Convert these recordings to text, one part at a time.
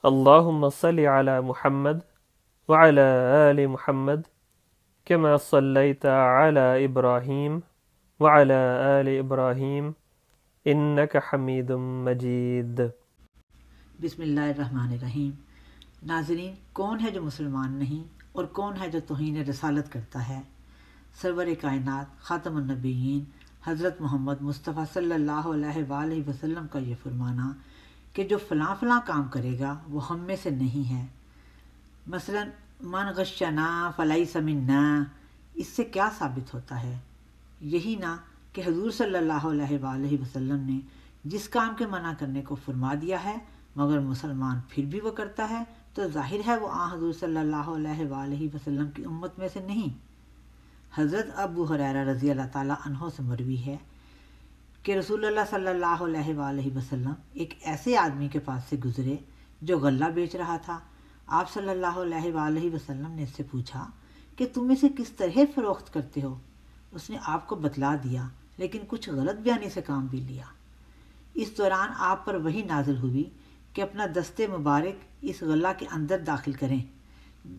اللهم صل على محمد وعلى آل محمد كما صليت على إبراهيم وعلى آل إبراهيم إنك حميد مجيد۔ بسم اللہ الرحمن الرحیم۔ ناظرین، کون ہے جو مسلمان نہیں اور کون ہے جو توہین رسالت کرتا ہے؟ سرور کائنات خاتم النبیین حضرت محمد مصطفیٰ صلی اللہ علیہ وآلہ وسلم کا یہ فرمانا کہ جو فلاں فلاں کام کرے گا وہ ہم میں سے نہیں ہے، مثلا من غشنا فلیس منا، اس سے کیا ثابت ہوتا ہے؟ یہی نہ کہ حضور صلی اللہ علیہ وآلہ وسلم نے جس کام کے منع کرنے کو فرما دیا ہے مگر مسلمان پھر بھی وہ کرتا ہے تو ظاہر ہے وہ حضور صلی اللہ علیہ وآلہ وسلم کی امت میں سے نہیں۔ حضرت ابو ہریرہ رضی اللہ تعالیٰ عنہ سے مروی ہے کہ رسول اللہ صلی اللہ علیہ وآلہ وسلم ایک ایسے آدمی کے پاس سے گزرے جو غلہ بیچ رہا تھا۔ آپ صلی اللہ علیہ وآلہ وسلم نے اس سے پوچھا کہ تم اسے کس طرح فروخت کرتے ہو؟ اس نے آپ کو بتلا دیا لیکن کچھ غلط بیانی سے کام بھی لیا۔ اس دوران آپ پر وحی نازل ہوئی کہ اپنا دست مبارک اس غلہ کے اندر داخل کریں۔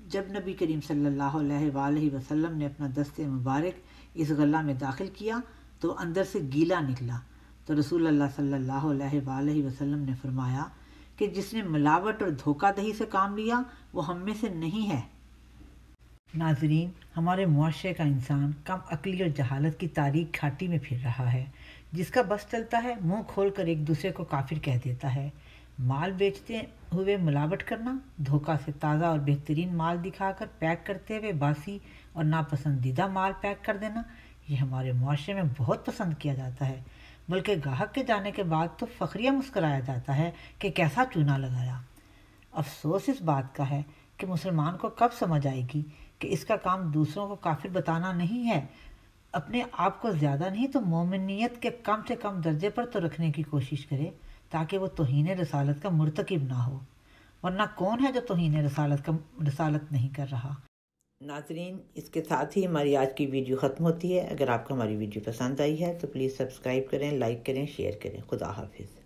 جب نبی کریم صلی اللہ علیہ وآلہ وسلم نے اپنا دست مبارک اس غلہ میں داخل کیا تو اندر سے گیلا نکلا، تو رسول اللہ صلی اللہ علیہ وآلہ وسلم نے فرمایا کہ جس نے ملاوٹ اور دھوکہ دہی سے کام لیا وہ ہم میں سے نہیں ہے۔ ناظرین، ہمارے معاشرے کا انسان کم عقلی اور جہالت کی تاریک گھاٹی میں پھر رہا ہے۔ جس کا بس چلتا ہے منہ کھول کر ایک دوسرے کو کافر کہہ دیتا ہے۔ مال بیچتے ہوئے ملاوٹ کرنا، دھوکہ سے تازہ اور بہترین مال دکھا کر پیک کرتے ہوئے باسی اور ناپسندیدہ مال پیک کر دینا، یہ ہمارے معاشرے میں بہت پسند کیا جاتا ہے، بلکہ گاہک کے جانے کے بعد تو فخریہ مسکرایا جاتا ہے کہ کیسا چونا لگایا۔ افسوس اس بات کا ہے کہ مسلمان کو کب سمجھ آئے گی کہ اس کا کام دوسروں کو کافر بتانا نہیں ہے۔ اپنے آپ کو زیادہ نہیں تو مومنیت کے کم سے کم درجے پر تو رکھنے کی کوشش کرے تاکہ وہ توہین رسالت کا مرتکب نہ ہو، ورنہ کون ہے جو توہین رسالت نہیں کر رہا؟ ناظرین، اس کے ساتھ ہی ہماری آج کی ویڈیو ختم ہوتی ہے۔ اگر آپ کو ہماری ویڈیو پسند آئی ہے تو پلیز سبسکرائب کریں، لائک کریں، شیئر کریں۔ خدا حافظ۔